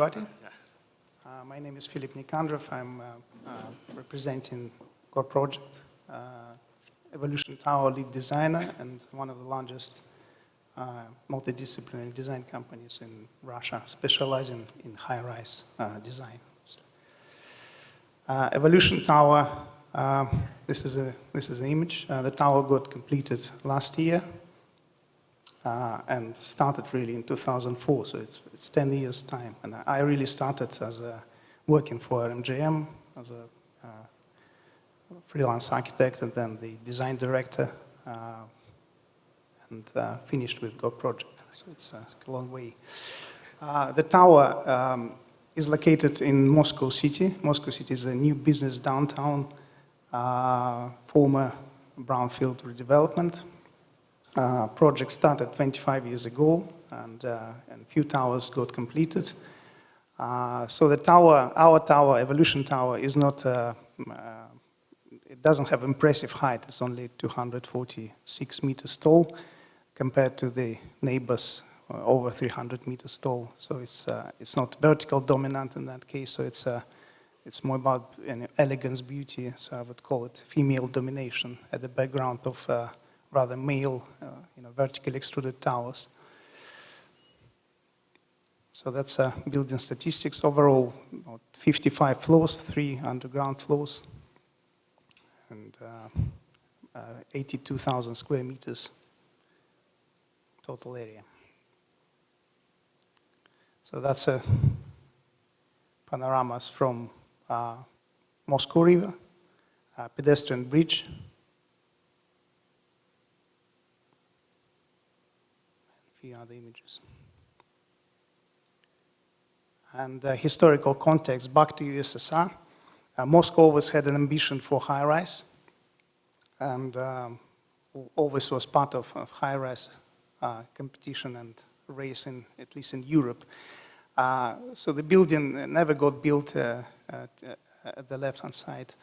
everybody. My name is Nikandrov. I'm representing Gorproject, Evolution Tower lead designer and one of the largest multidisciplinary design companies in Russia, specializing in high-rise design. Evolution Tower, this is an image. The tower got completed last year and started really in 2004, so it's 10 years time. And I really started as working for MGM as a freelance architect and then the design director, and finished with Gorproject. So it's a long way. The tower is located in Moscow City. Moscow City is a new business downtown, former brownfield redevelopment. Project started 25 years ago, and a few towers got completed. So the tower, our tower, Evolution Tower, is not. It doesn't have impressive height. It's only 246 meters tall, compared to the neighbors over 300 meters tall. So it's not vertical dominant in that case. So it's more about elegance, beauty. So I would call it female domination at the background of rather male, vertically extruded towers. So that's building statistics. Overall, about 55 floors, 3 underground floors, and 82,000 square meters total area. So that's panoramas from Moscow River, pedestrian bridge, a few other images. And historical context, back to USSR. Moscow always had an ambition for high-rise, and always was part of high-rise competition and race, at least in Europe. So the building never got built at the left-hand side.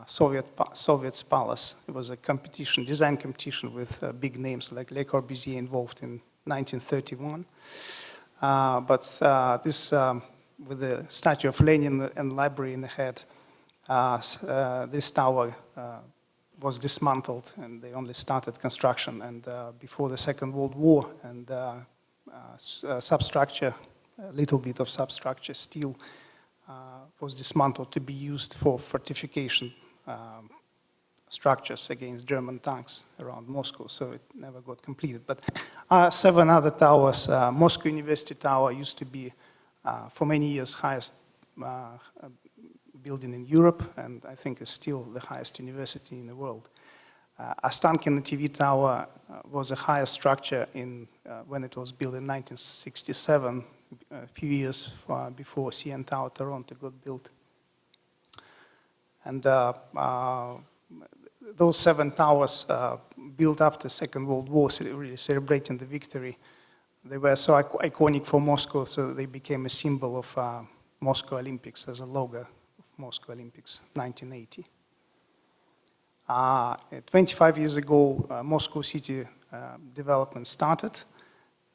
Soviet's Palace. It was a competition, design competition with big names like Le Corbusier involved in 1931. But this, with the statue of Lenin and library in the head, this tower was dismantled, and they only started construction. And before the Second World War, and substructure, a little bit of substructure, steel, was dismantled to be used for fortification structures against German tanks around Moscow, so it never got completed. But 7 other towers. Moscow University Tower used to be, for many years, highest building in Europe, and I think is still the highest university in the world. Ostankino TV Tower was the highest structure when it was built in 1967, a few years before CN Tower Toronto got built. And those 7 towers built after Second World War, really celebrating the victory. They were so iconic for Moscow, so they became a symbol of Moscow Olympics, as a logo of Moscow Olympics, 1980. 25 years ago, Moscow City development started,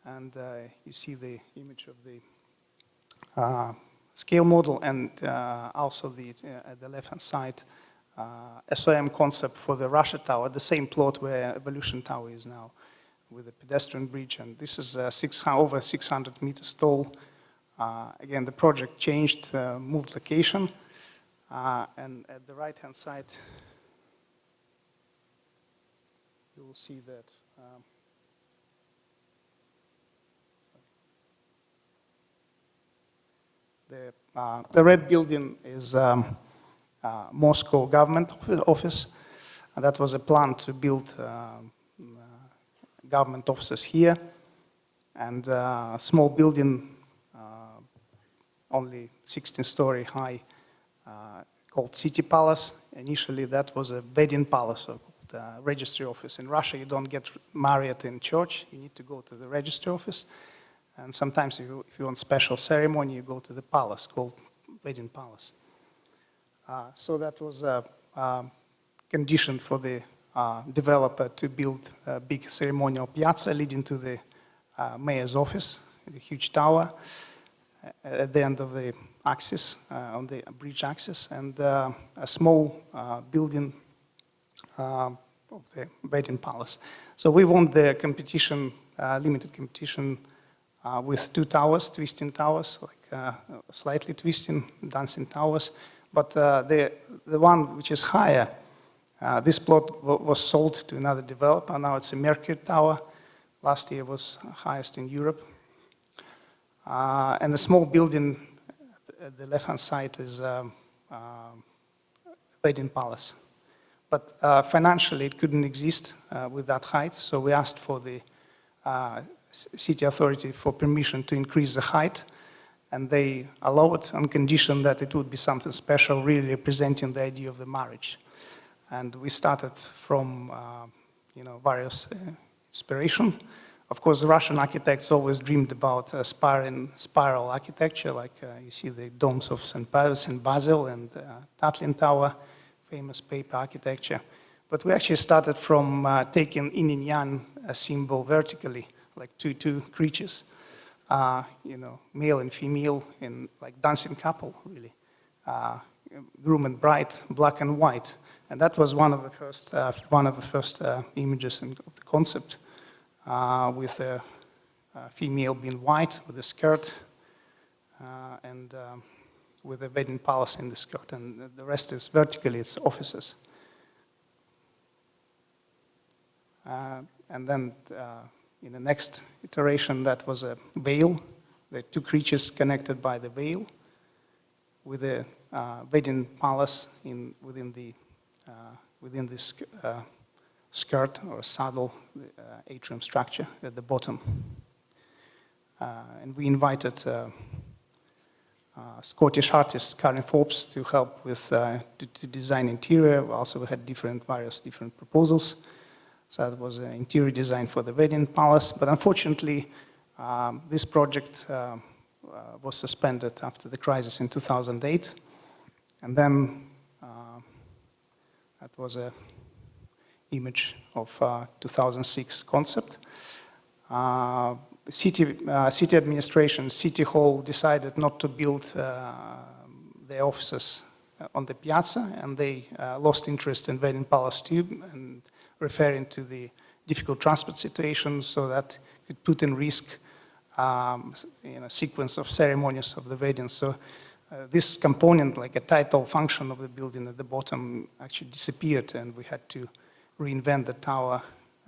and you see the image of the scale model, and also at the left-hand side, SOM concept for the Russia Tower, the same plot where Evolution Tower is now, with a pedestrian bridge, and this is over 600 meters tall. Again, the project changed, moved location, and at the right-hand side, you will see that the red building is Moscow government office, and that was a plan to build government offices here, and a small building, only 16-story high, called City Palace. Initially, that was a wedding palace, or the registry office. In Russia, you don't get married in church; you need to go to the registry office. And sometimes, if you want special ceremony, you go to the palace called wedding palace. So that was a condition for the developer to build a big ceremonial piazza leading to the mayor's office, a huge tower. at the end of the axis, on the bridge axis, and a small building of the wedding palace. So we won the competition, limited competition, with 2 towers, twisting towers, like slightly twisting, dancing towers. But the one which is higher, this plot was sold to another developer. Now it's a Mercury Tower. Last year was highest in Europe. And the small building at the left-hand side is wedding palace. But financially, it couldn't exist with that height. So we asked for the city authority for permission to increase the height. And they allowed on condition that it would be something special, really representing the idea of the marriage. And we started from various inspiration. Of course, the Russian architects always dreamed about spiral architecture, like you see the domes of St. Paris and Basel and Tatlin Tower, famous paper architecture. But we actually started from taking yin and yang symbol vertically, like two creatures, male and female, in like dancing couple, really, groom and bride, black and white. And that was one of the first images of the concept, with a female being white with a skirt and with a wedding palace in the skirt, and the rest is vertically, it's offices. And then in the next iteration, that was a veil, the 2 creatures connected by the veil, with a wedding palace within this skirt or saddle, atrium structure at the bottom. And we invited Scottish artist Karen Forbes to help with to design interior. Also, we had various different proposals. So that was an interior design for the wedding palace. But unfortunately, this project was suspended after the crisis in 2008. And then that was an image of 2006 concept. City administration, City Hall decided not to build their offices on the piazza, and they lost interest in wedding palace too, and referring to the difficult transport situation, so that could put in risk sequence of ceremonies of the wedding. So this component, like a title function of the building at the bottom, actually disappeared, and we had to reinvent the tower.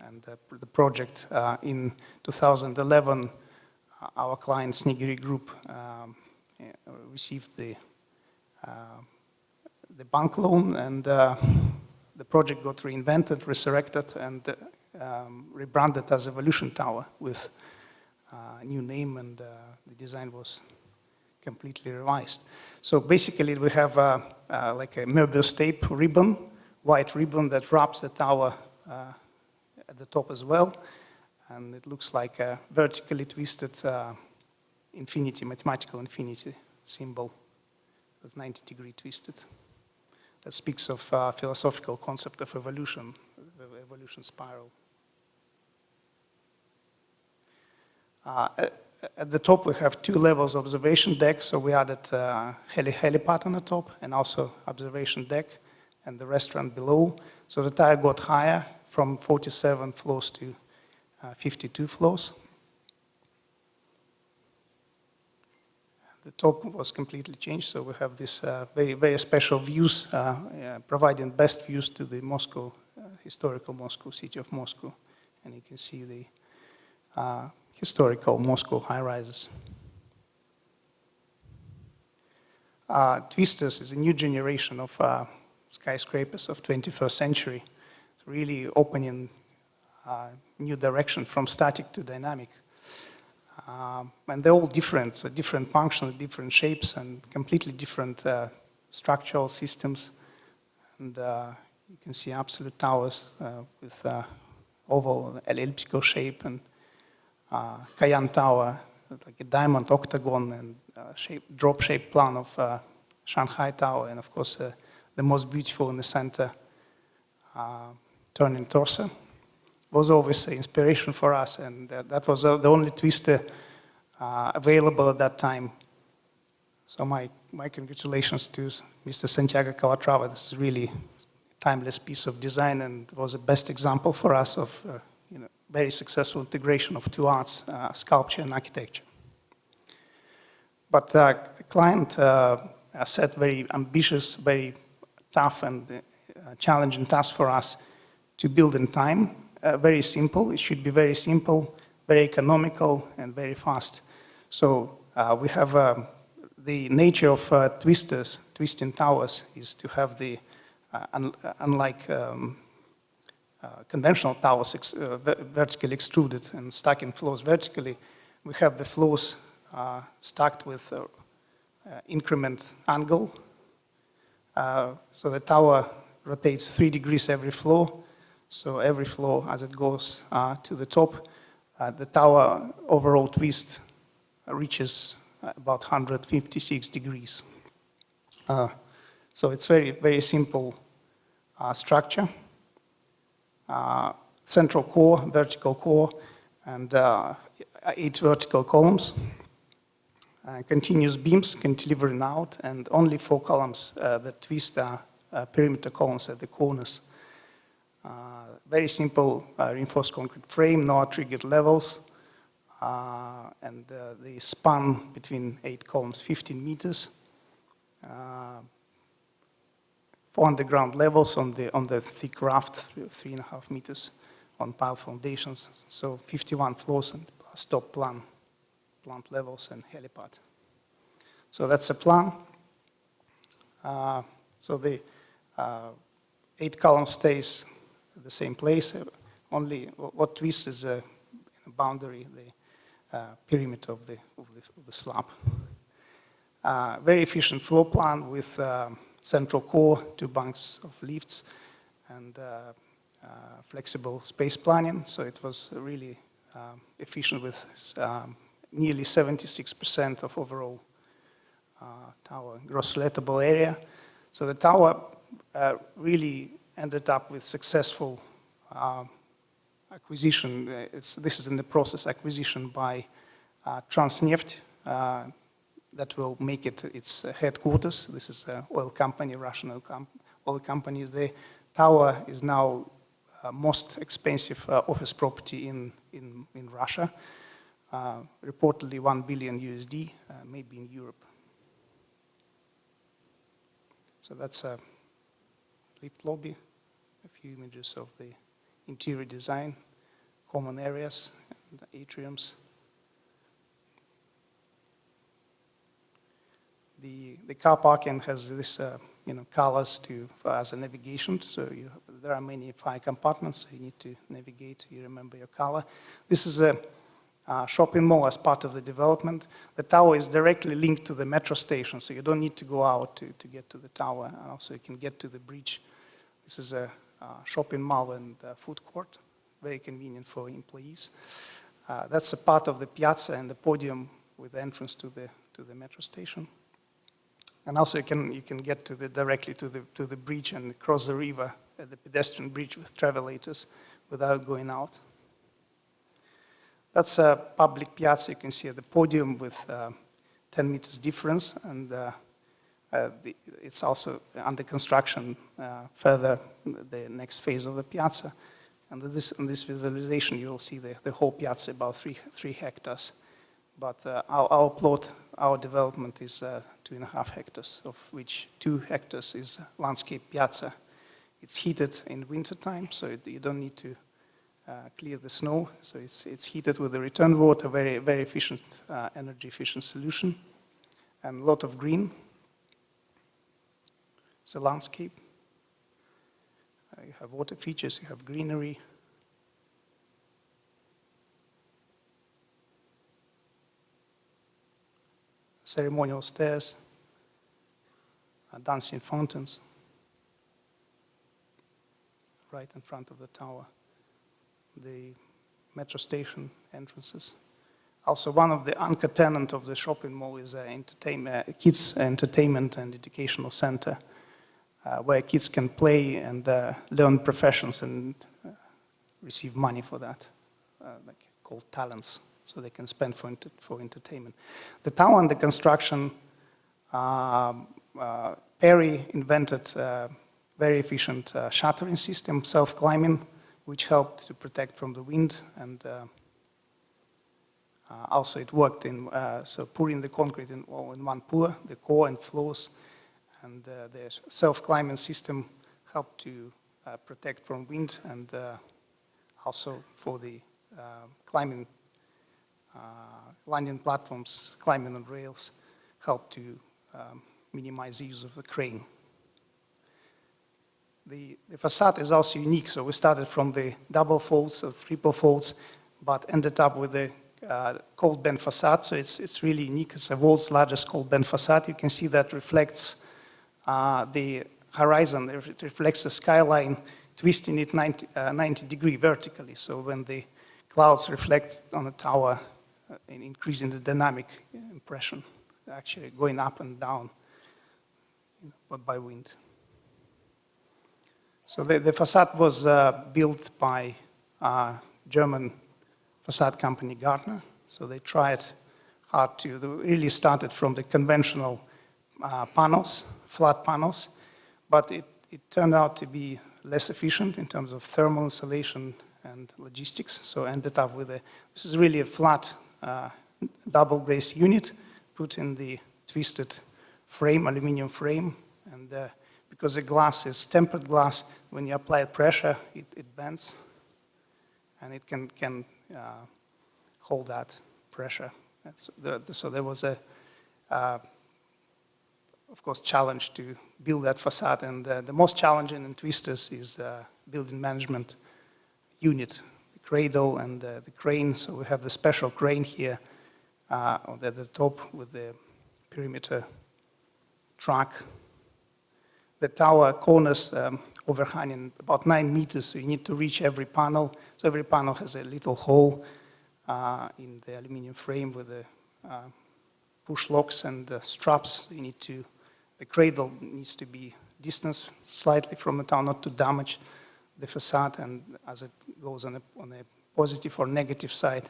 And the project in 2011, our client Snigiri Group received the bank loan, and the project got reinvented, resurrected, and rebranded as Evolution Tower with a new name, and the design was completely revised. So basically, we have like a Möbius tape ribbon, white ribbon that wraps the tower at the top as well, and it looks like a vertically twisted infinity, mathematical infinity symbol. It's 90-degree twisted. That speaks of philosophical concept of evolution, the evolution spiral. At the top, we have 2 levels observation deck, so we added helipad on the top and also observation deck, and the restaurant below. So the tower got higher from 47 floors to 52 floors. The top was completely changed, so we have this very, very special views, providing best views to the Moscow, historical Moscow, city of Moscow. And you can see the historical Moscow high-rises. Twisters is a new generation of skyscrapers of 21st century. It's really opening new direction from static to dynamic. And they're all different, so different functions, different shapes, and completely different structural systems. And you can see absolute towers with oval, elliptical shape, and Kayan Tower, like a diamond octagon, and drop-shaped plan of Shanghai Tower, and of course the most beautiful in the center, turning torso. Was always an inspiration for us, and that was the only twister available at that time So my congratulations to Mr. Santiago Calatrava. This is really a timeless piece of design, and it was the best example for us of very successful integration of two arts, sculpture and architecture. But the client set very ambitious, very tough and challenging task for us to build in time. Very simple. It should be very simple, very economical, and very fast. So we have the nature of twisting towers is to have the, unlike conventional towers vertically extruded and stacking floors vertically, we have the floors stacked with increment angle. So the tower rotates 3 degrees every floor. So every floor, as it goes to the top, the tower overall twist reaches about 156 degrees. So it's very, very simple structure. Central core, vertical core, and 8 vertical columns. Continuous beams cantilevering out, and only 4 columns that twist perimeter columns at the corners. Very simple reinforced concrete frame, no triggered levels, and the span between 8 columns, 15 meters. 4 underground levels on the thick raft, 3.5 meters on pile foundations. So 51 floors and plus top plant levels and helipad. So that's a plan. So the 8 column stays at the same place. Only what twists is a boundary, the perimeter of the slab. Very efficient floor plan with central core, 2 banks of lifts, and flexible space planning. So it was really efficient with nearly 76% of overall tower gross lettable area. So the tower really ended up with successful acquisition. This is in the process acquisition by Transneft. That will make it its headquarters. This is an oil company, Russian oil company. The tower is now most expensive office property in Russia. Reportedly $1 billion USD, maybe in Europe. So that's a lift lobby, a few images of the interior design, common areas, and atriums. The car parking has this, colors as a navigation. So there are many 5 compartments. So you need to navigate. You remember your color. This is a shopping mall as part of the development. The tower is directly linked to the metro station, so you don't need to go out to get to the tower. And also you can get to the bridge. This is a shopping mall and food court, very convenient for employees. That's a part of the piazza and the podium with entrance to the metro station. And also you can get directly to the bridge and cross the river at the pedestrian bridge with travelators without going out. That's a public piazza. You can see at the podium with 10 meters difference, and it's also under construction further the next phase of the piazza. And in this visualization, you will see the whole piazza, about 3 hectares. But our plot, our development is 2.5 hectares, of which 2 hectares is landscape piazza. It's heated in wintertime, so you don't need to clear the snow. So it's heated with the return water, very, very efficient, energy efficient solution, and a lot of green. It's a landscape. You have water features, you have greenery. Ceremonial stairs, dancing fountains, right in front of the tower. The metro station entrances. Also, one of the anchor tenants of the shopping mall is kids entertainment and educational center, where kids can play and learn professions and receive money for that, called talents, so they can spend for entertainment. The tower under construction Perry invented a very efficient shuttering system, self-climbing, which helped to protect from the wind, and also it worked in so pouring the concrete in one pour, the core and floors, and the self-climbing system helped to protect from wind, and also for the climbing landing platforms, climbing on rails, helped to minimize the use of the crane. The facade is also unique, so we started from the double folds or triple folds, but ended up with a cold bend facade, so it's really unique. It's the world's largest cold bend facade. You can see that reflects the horizon, it reflects the skyline, twisting it 90 degrees vertically, so when the clouds reflect on the tower, increasing the dynamic impression, actually going up and down, but by wind. So the facade was built by German facade company Gardner. So they tried hard to, they really started from the conventional panels, flat panels, but it turned out to be less efficient in terms of thermal insulation and logistics. So ended up with this is really a flat double glazed unit put in the twisted frame, aluminum frame, and because the glass is tempered glass, when you apply pressure, it bends, and it can hold that pressure. So there was a, of course, challenge to build that facade, and the most challenging in twisters is building management unit, the cradle and the crane. So we have the special crane here at the top with the perimeter track. The tower corners overhanging about 9 meters, so you need to reach every panel. So every panel has a little hole in the aluminum frame with the push locks and straps. You need to, the cradle needs to be distanced slightly from the tower, not to damage the facade, and as it goes on a positive or negative side.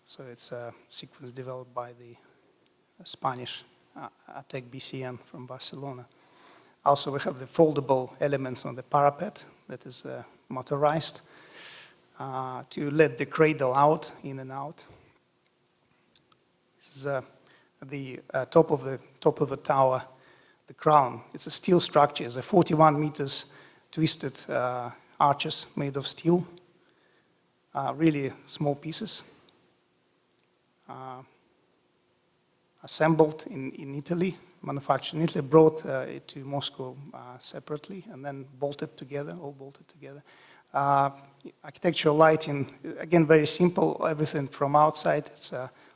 So it's a sequence developed by the Spanish Atec BCN from Barcelona. Also, we have the foldable elements on the parapet that is motorized to let the cradle out, in and out. This is the top of the tower, the crown. It's a steel structure. It's a 41 meters twisted arches made of steel, really small pieces, assembled in Italy, manufactured in Italy, brought it to Moscow separately, and then bolted together, all bolted together. Architectural lighting, again, very simple, everything from outside. It's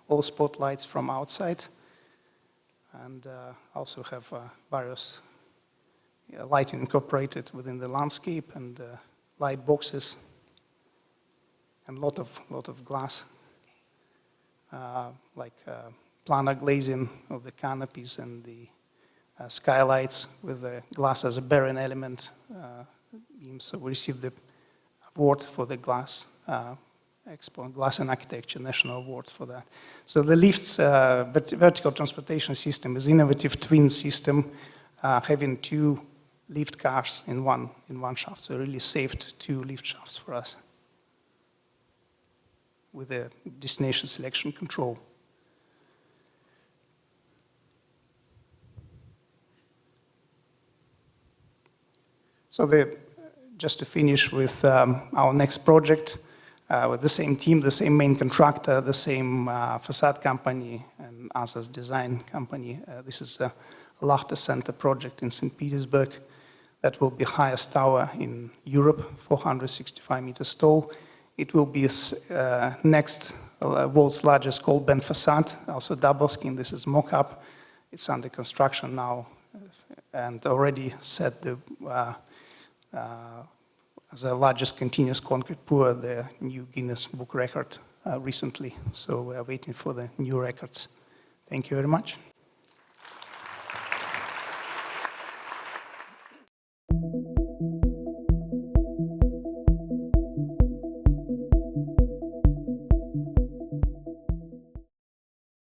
all spotlights from outside. And also have various lighting incorporated within the landscape, and light boxes, and lot of glass, like planar glazing of the canopies and the skylights with the glass as a bearing element. So we received the award for the glass Expo, Glass and Architecture National Award for that. So the lifts, vertical transportation system is innovative twin system, having 2 lift cars in one shaft. So it really saved 2 lift shafts for us with the destination selection control. So just to finish with our next project, with the same team, the same main contractor, the same facade company, and us as design company. This is a Lahte Center project in St. Petersburg that will be highest tower in Europe, 465 meters tall. It will be next world's largest cold bend facade, also double skin. This is mock-up. It's under construction now, and already set the as the largest continuous concrete pour, the new Guinness Book record recently. So we are waiting for the new records. Thank you very much.